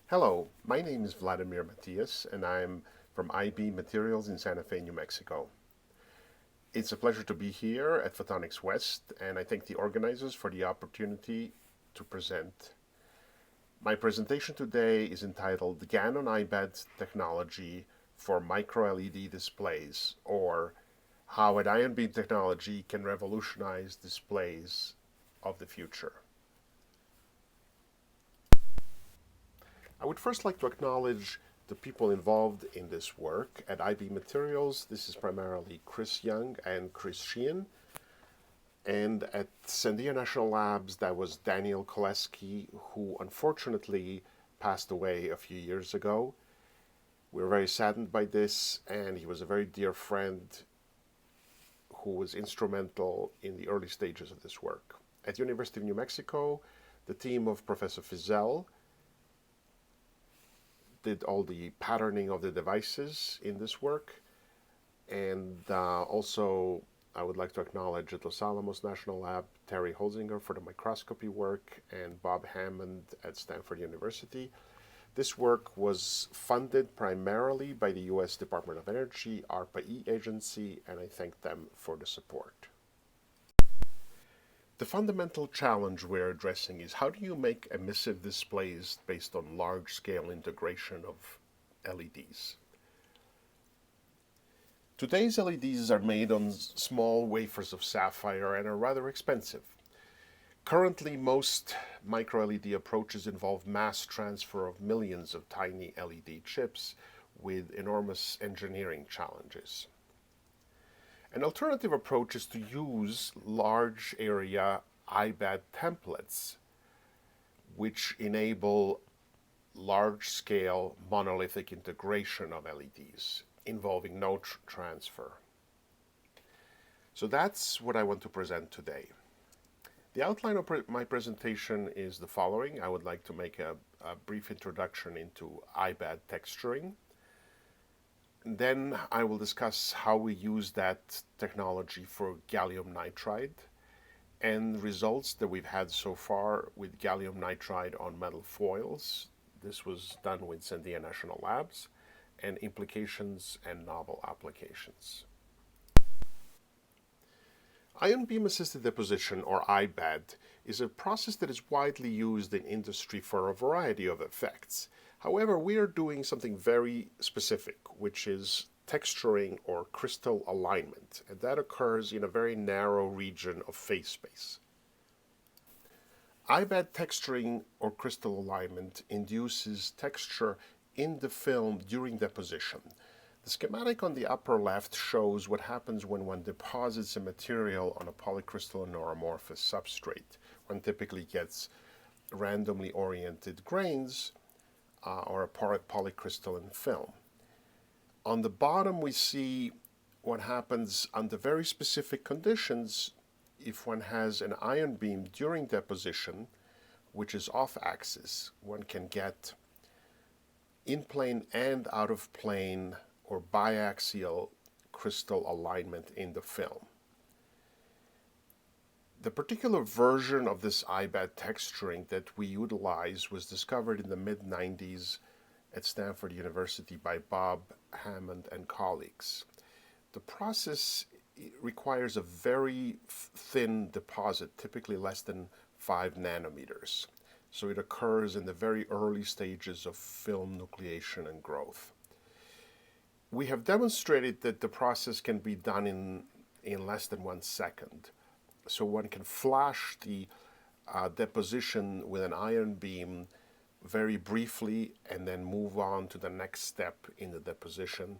Hello, my name is Vladimir Matias, and I'm from iBeam Materials in Santa Fe, New Mexico. It's a pleasure to be here at Photonics West, and I thank the organizers for the opportunity to present. My presentation today is entitled GaN on iBAD Technology for Micro-LED Displays, or How an Ion Beam Technology Can Revolutionize Displays of the Future. I would first like to acknowledge the people involved in this work. At iBeam Materials, this is primarily Chris Young and Chris Sheehan. And at Sandia National Labs, that was Daniel Koleski, who unfortunately passed away a few years ago. We were very saddened by this, and he was a very dear friend who was instrumental in the early stages of this work. At the University of New Mexico, the team of Professor Fizel did all the patterning of the devices in this work. And also, I would like to acknowledge at Los Alamos National Lab, Terry Holzinger for the microscopy work, and Bob Hammond at Stanford University. This work was funded primarily by the U.S. Department of Energy, ARPA-E agency, and I thank them for the support. The fundamental challenge we're addressing is how do you make emissive displays based on large-scale integration of LEDs? Today's LEDs are made on small wafers of sapphire and are rather expensive. Currently, most micro-LED approaches involve mass transfer of millions of tiny LED chips with enormous engineering challenges. An alternative approach is to use large area iBAD templates, which enable large-scale monolithic integration of LEDs involving no transfer. So that's what I want to present today. The outline of my presentation is the following. I would like to make a brief introduction into iBAD texturing. Then I will discuss how we use that technology for gallium nitride and results that we've had so far with gallium nitride on metal foils. This was done with Sandia National Labs, and implications and novel applications. Ion beam assisted deposition, or iBAD, is a process that is widely used in industry for a variety of effects. However, we are doing something very specific, which is texturing or crystal alignment, and that occurs in a very narrow region of phase space. iBAD texturing or crystal alignment induces texture in the film during deposition. The schematic on the upper left shows what happens when one deposits a material on a polycrystalline or amorphous substrate. One typically gets randomly oriented grains or a polycrystalline film. On the bottom, we see what happens under very specific conditions if one has an ion beam during deposition, which is off-axis. One can get in-plane and out-of-plane or biaxial crystal alignment in the film. The particular version of this iBAD texturing that we utilize was discovered in the mid-90s at Stanford University by Bob Hammond and colleagues. The process requires a very thin deposit, typically less than 5 nanometers. So it occurs in the very early stages of film nucleation and growth. We have demonstrated that the process can be done in less than 1 second. So one can flash the deposition with an ion beam very briefly and then move on to the next step in the deposition,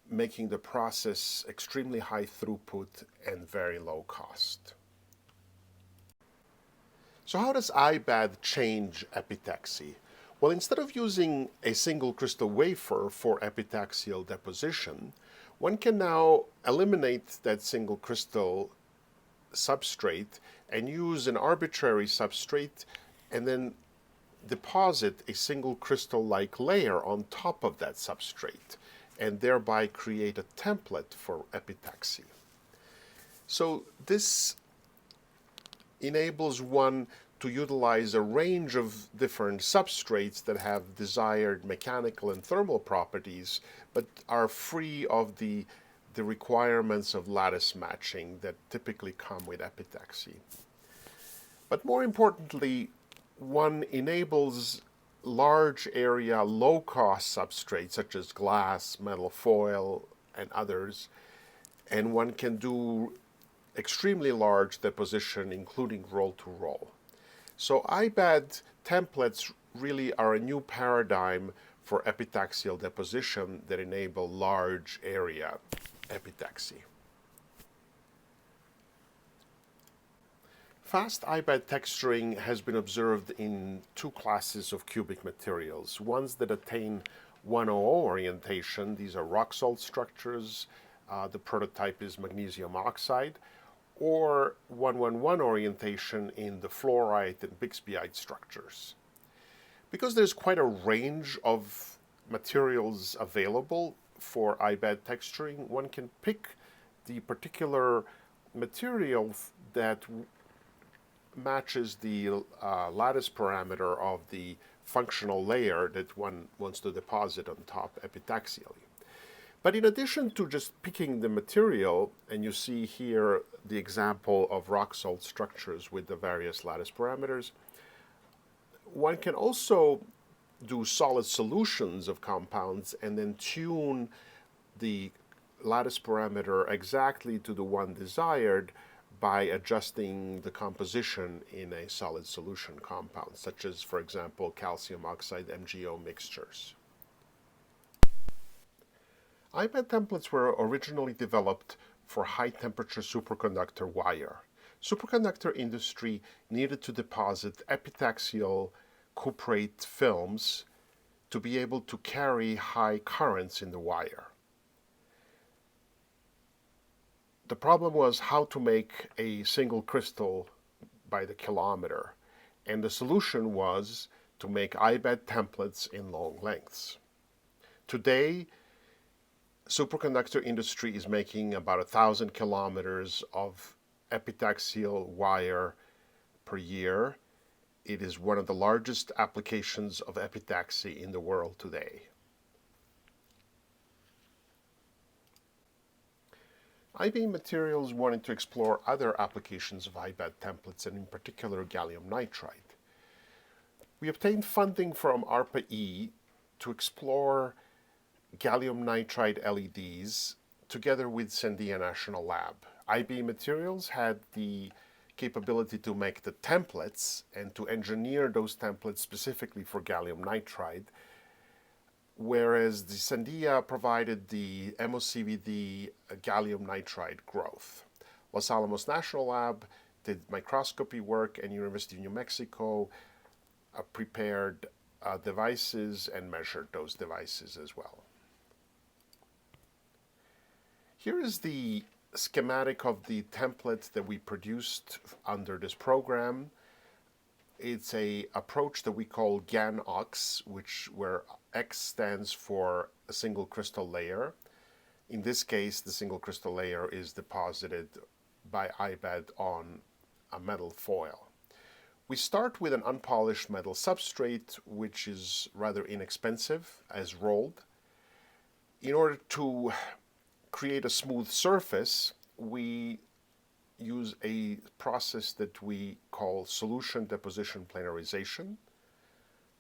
making the process extremely high throughput and very low cost. So how does iBAD change epitaxy? Well, instead of using a single crystal wafer for epitaxial deposition, one can now eliminate that single crystal substrate and use an arbitrary substrate and then deposit a single crystal-like layer on top of that substrate and thereby create a template for epitaxy. So this enables one to utilize a range of different substrates that have desired mechanical and thermal properties, but are free of the requirements of lattice matching that typically come with epitaxy. But more importantly, one enables large area, low-cost substrates such as glass, metal foil, and others, and one can do extremely large deposition, including roll-to-roll. So iBAD templates really are a new paradigm for epitaxial deposition that enable large area epitaxy. Fast iBAD texturing has been observed in two classes of cubic materials. Ones that attain 100 orientation, these are rock salt structures, the prototype is magnesium oxide, or 111 orientation in the fluorite and Bixbyite structures. Because there's quite a range of materials available for iBAD texturing, one can pick the particular material that matches the lattice parameter of the functional layer that one wants to deposit on top epitaxially. But in addition to just picking the material, and you see here the example of rock salt structures with the various lattice parameters, one can also do solid solutions of compounds and then tune the lattice parameter exactly to the one desired by adjusting the composition in a solid solution compound, such as, for example, calcium oxide MgO mixtures. iBAD templates were originally developed for high-temperature superconductor wire. Superconductor industry needed to deposit epitaxial cuprate films to be able to carry high currents in the wire. The problem was how to make a single crystal by the kilometer, and the solution was to make iBAD templates in long lengths. Today, superconductor industry is making about 1,000 kilometers of epitaxial wire per year. It is one of the largest applications of epitaxy in the world today. iBeam Materials wanted to explore other applications of iBAD templates, and in particular gallium nitride. We obtained funding from ARPA-E to explore gallium nitride LEDs together with Sandia National Lab. iBeam Materials had the capability to make the templates and to engineer those templates specifically for gallium nitride, whereas the Sandia provided the MOCVD gallium nitride growth. Los Alamos National Lab did microscopy work, and University of New Mexico prepared devices and measured those devices as well. Here is the schematic of the template that we produced under this program. It's an approach that we call GAN-OX, where X stands for a single crystal layer. In this case, the single crystal layer is deposited by iBAD on a metal foil. We start with an unpolished metal substrate, which is rather inexpensive as rolled. In order to create a smooth surface, we use a process that we call solution deposition planarization,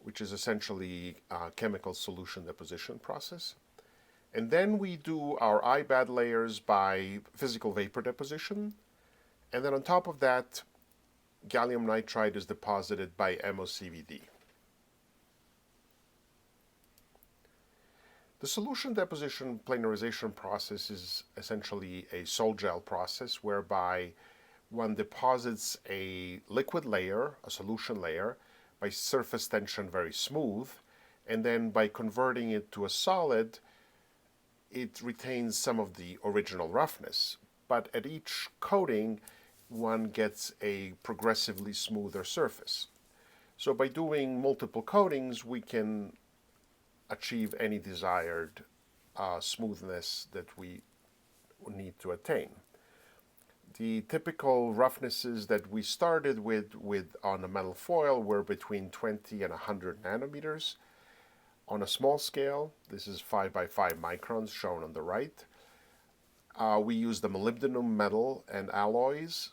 which is essentially a chemical solution deposition process. And then we do our iBAD layers by physical vapor deposition. And then on top of that, gallium nitride is deposited by MOCVD. The solution deposition planarization process is essentially a sol gel process whereby one deposits a liquid layer, a solution layer, by surface tension very smooth, and then by converting it to a solid, it retains some of the original roughness. But at each coating, one gets a progressively smoother surface. So by doing multiple coatings, we can achieve any desired smoothness that we need to attain. The typical roughnesses that we started with on a metal foil were between 20 and 100 nanometers. On a small scale, this is 5 by 5 microns shown on the right. We used the molybdenum metal and alloys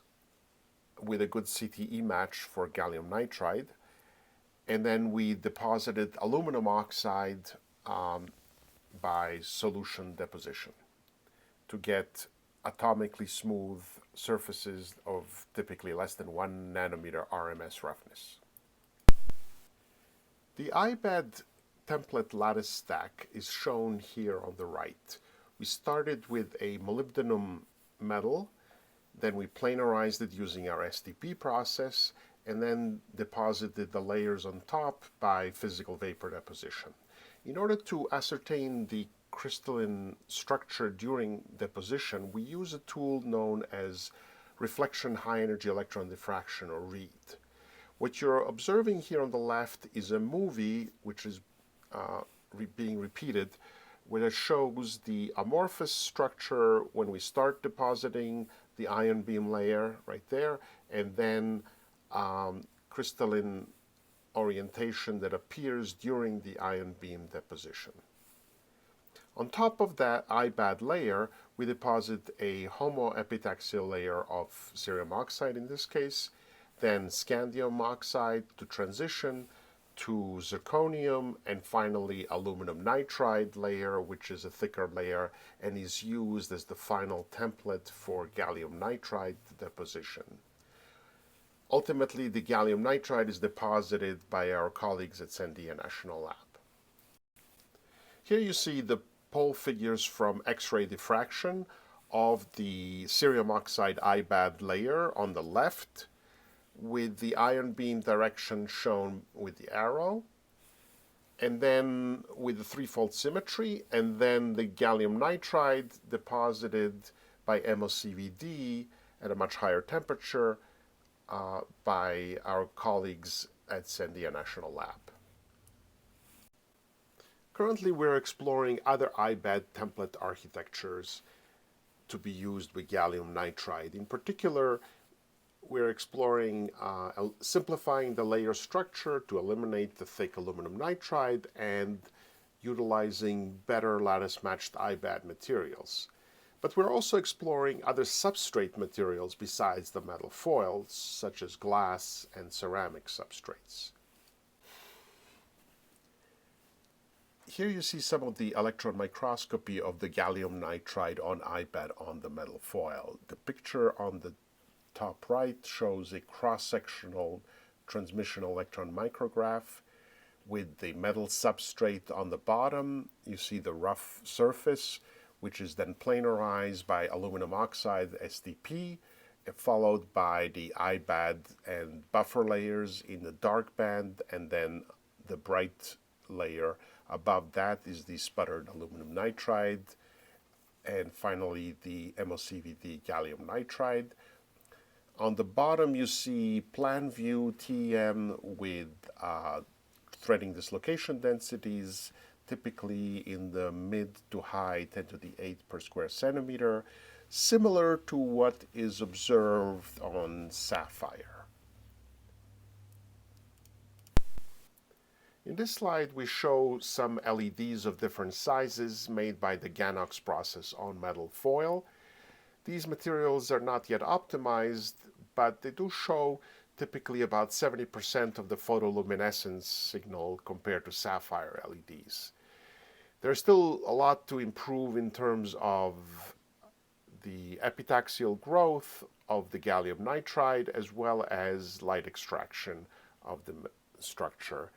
with a good CTE match for gallium nitride. And then we deposited aluminum oxide by solution deposition to get atomically smooth surfaces of typically less than 1 nanometer RMS roughness. The iBed template lattice stack is shown here on the right. We started with a molybdenum metal, then we planarized it using our STP process, and then deposited the layers on top by physical vapor deposition. In order to ascertain the crystalline structure during deposition, we use a tool known as reflection high energy electron diffraction, or RED. What you're observing here on the left is a movie which is being repeated, where it shows the amorphous structure when we start depositing the ion beam layer right there, and then crystalline orientation that appears during the ion beam deposition. On top of that iBad layer, we deposit a homoepitaxial layer of cerium oxide in this case, then scandium oxide to transition to zirconium, and finally aluminum nitride layer, which is a thicker layer and is used as the final template for gallium nitride deposition. Ultimately, the gallium nitride is deposited by our colleagues at Sandia National Lab. Here you see the pole figures from X-ray diffraction of the cerium oxide iBad layer on the left, with the ion beam direction shown with the arrow, and then with the threefold symmetry, and then the gallium nitride deposited by MOCVD at a much higher temperature by our colleagues at Sandia National Lab. Currently, we're exploring other iBed template architectures to be used with gallium nitride. In particular, we're exploring simplifying the layer structure to eliminate the thick aluminum nitride and utilizing better lattice-matched iBed materials. But we're also exploring other substrate materials besides the metal foils, such as glass and ceramic substrates. Here you see some of the electron microscopy of the gallium nitride on iBed on the metal foil. The picture on the top right shows a cross-sectional transmission electron micrograph with the metal substrate on the bottom. You see the rough surface, which is then planarized by aluminum oxide STP, followed by the iBad and buffer layers in the dark band, and then the bright layer above that is the sputtered aluminum nitride, and finally the MOCVD gallium nitride. On the bottom you see plan view TEM with threading dislocation densities, typically in the mid to high 10 to the 8 per square centimeter, similar to what is observed on sapphire. In this slide, we show some LEDs of different sizes made by the Ganox process on metal foil. These materials are not yet optimized, but they do show typically about 70% of the photoluminescence signal compared to sapphire LEDs. There's still a lot to improve in terms of the epitaxial growth of the gallium nitride, as well as light extraction of the structure.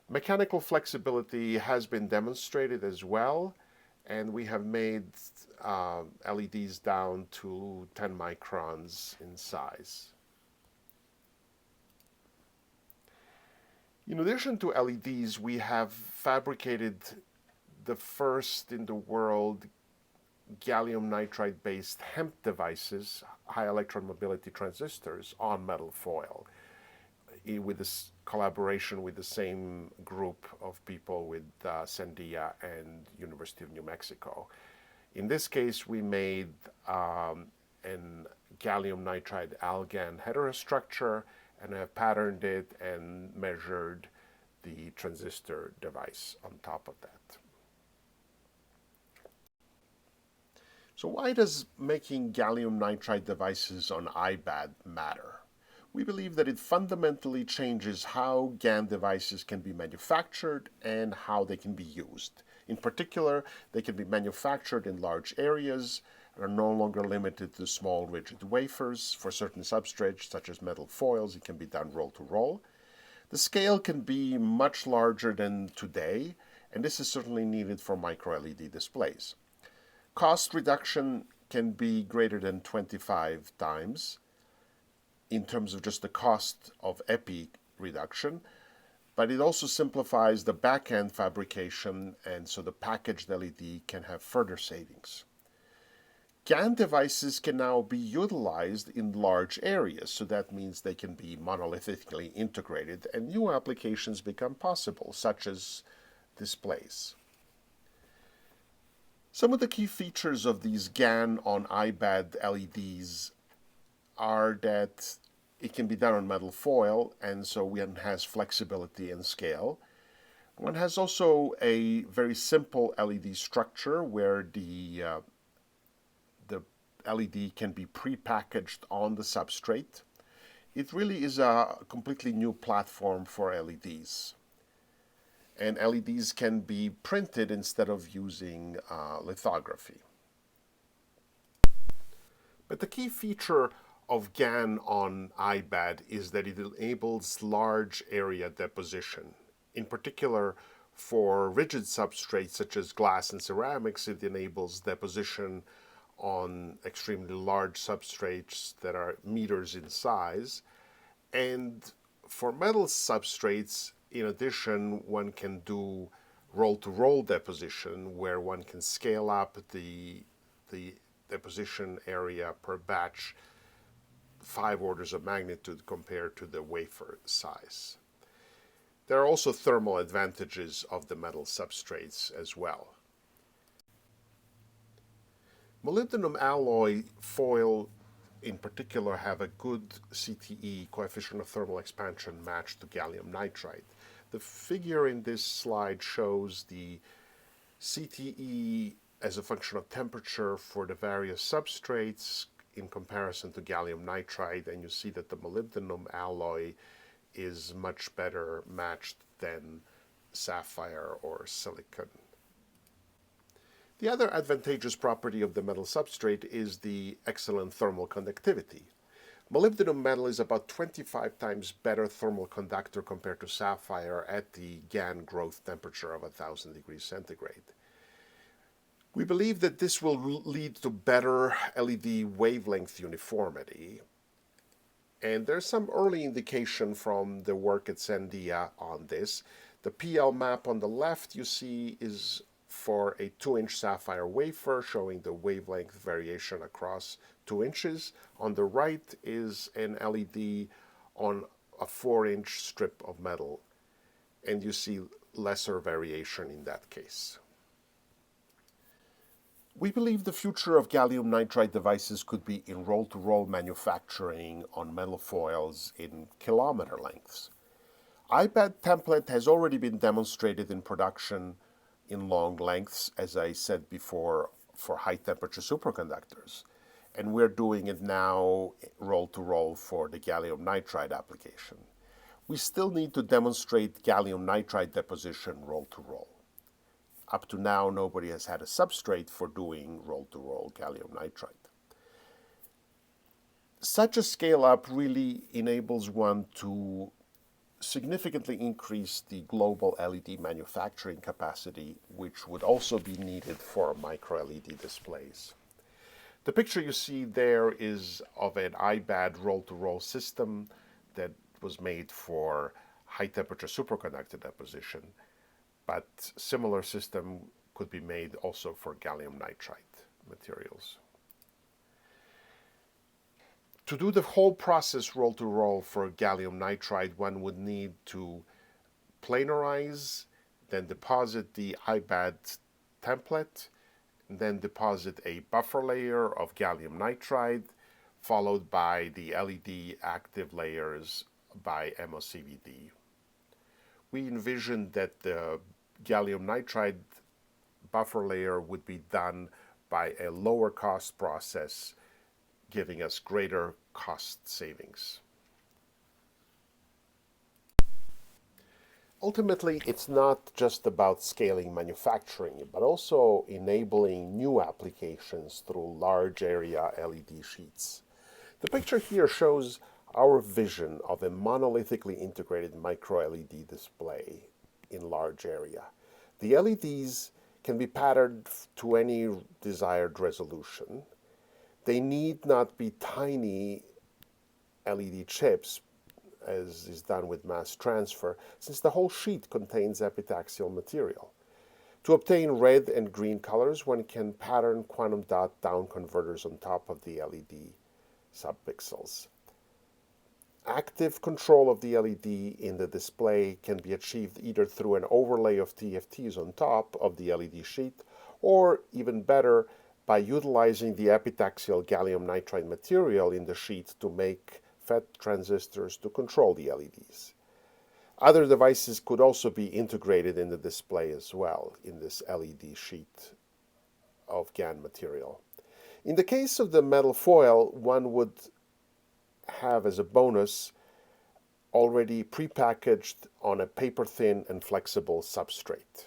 Mechanical flexibility has been demonstrated as well, and we have made LEDs down to 10 microns in size. In addition to LEDs, we have fabricated the first in the world gallium nitride-based hemp devices, high electron mobility transistors, on metal foil, with this collaboration with the same group of people with Sandia and University of New Mexico. In this case, we made a gallium nitride AlGaN heterostructure, and I have patterned it and measured the transistor device on top of that. So why does making gallium nitride devices on iBAD matter? We believe that it fundamentally changes how GaN devices can be manufactured and how they can be used. In particular, they can be manufactured in large areas and are no longer limited to small rigid wafers. For certain substrates, such as metal foils, it can be done roll to roll. The scale can be much larger than today, and this is certainly needed for micro-LED displays. Cost reduction can be greater than 25 times in terms of just the cost of epi reduction, but it also simplifies the back-end fabrication, and so the packaged LED can have further savings. GaN devices can now be utilized in large areas, so that means they can be monolithically integrated and new applications become possible, such as displays. Some of the key features of these GaN on iBAD LEDs are that it can be done on metal foil, and so one has flexibility and scale. One has also a very simple LED structure where the LED can be pre-packaged on the substrate. It really is a completely new platform for LEDs. And LEDs can be printed instead of using lithography. But the key feature of GaN on iBAD is that it enables large area deposition. In particular, for rigid substrates such as glass and ceramics, it enables deposition on extremely large substrates that are meters in size. And for metal substrates, in addition, one can do roll-to-roll deposition, where one can scale up the deposition area per batch 5 orders of magnitude compared to the wafer size. There are also thermal advantages of the metal substrates as well. Molybdenum alloy foil in particular have a good CTE, coefficient of thermal expansion, matched to gallium nitride. The figure in this slide shows the CTE as a function of temperature for the various substrates in comparison to gallium nitride, and you see that the molybdenum alloy is much better matched than sapphire or silicon. The other advantageous property of the metal substrate is the excellent thermal conductivity. Molybdenum metal is about 25 times better thermal conductor compared to sapphire at the GaN growth temperature of 1000 degrees centigrade. We believe that this will lead to better LED wavelength uniformity. And there's some early indication from the work at Sandia on this. The PL map on the left you see is for a 2-inch sapphire wafer showing the wavelength variation across 2 inches. On the right is an LED on a 4-inch strip of metal, and you see lesser variation in that case. We believe the future of gallium nitride devices could be in roll-to-roll manufacturing on metal foils in kilometer lengths. iBAD template has already been demonstrated in production in long lengths, as I said before, for high-temperature superconductors. And we're doing it now roll-to-roll for the gallium nitride application. We still need to demonstrate gallium nitride deposition roll-to-roll. Up to now, nobody has had a substrate for doing roll-to-roll gallium nitride. Such a scale-up really enables one to significantly increase the global LED manufacturing capacity, which would also be needed for micro-LED displays. The picture you see there is of an iBAD roll-to-roll system that was made for high-temperature superconductor deposition, but similar system could be made also for gallium nitride materials. To do the whole process roll-to-roll for gallium nitride, one would need to planarize, then deposit the iBAD template, then deposit a buffer layer of gallium nitride, followed by the LED active layers by MOCVD. We envisioned that the gallium nitride buffer layer would be done by a lower cost process, giving us greater cost savings. Ultimately, it's not just about scaling manufacturing, but also enabling new applications through large area LED sheets. The picture here shows our vision of a monolithically integrated micro LED display in large area. The LEDs can be patterned to any desired resolution. They need not be tiny LED chips, as is done with mass transfer, since the whole sheet contains epitaxial material. To obtain red and green colors, one can pattern quantum dot down converters on top of the LED subpixels. Active control of the LED in the display can be achieved either through an overlay of TFTs on top of the LED sheet, or even better, by utilizing the epitaxial gallium nitride material in the sheet to make FET transistors to control the LEDs. Other devices could also be integrated in the display as well in this LED sheet of GaN material. In the case of the metal foil, one would have as a bonus already prepackaged on a paper-thin and flexible substrate.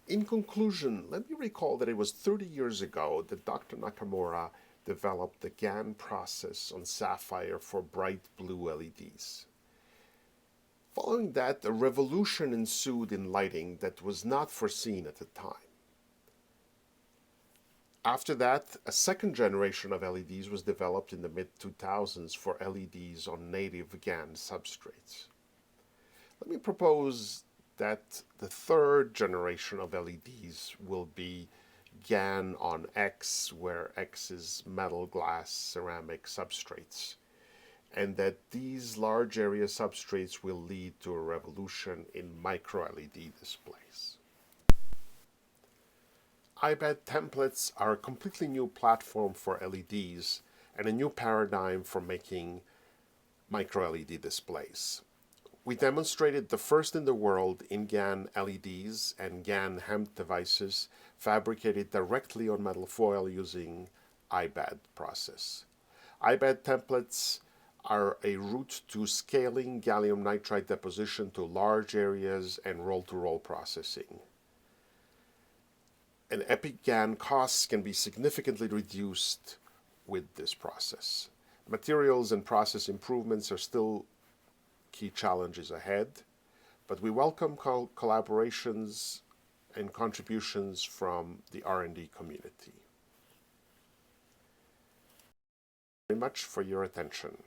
In conclusion, let me recall that it was 30 years ago that Dr. Nakamura developed the GaN process on sapphire for bright blue LEDs. Following that, a revolution ensued in lighting that was not foreseen at the time. After that, a second generation of LEDs was developed in the mid-2000s for LEDs on native GaN substrates. Let me propose that the third generation of LEDs will be GaN on X, where X is metal, glass, ceramic substrates, and that these large area substrates will lead to a revolution in micro-LED displays. iBeam templates are a completely new platform for LEDs and a new paradigm for making micro-LED displays. We demonstrated the first in the world in GaN LEDs and GaN hemp devices fabricated directly on metal foil using iBeam process. iBeam templates are a route to scaling gallium nitride deposition to large areas and roll-to-roll processing. And epi GaN costs can be significantly reduced with this process. Materials and process improvements are still key challenges ahead, but we welcome collaborations and contributions from the R&D community. Thank you very much for your attention.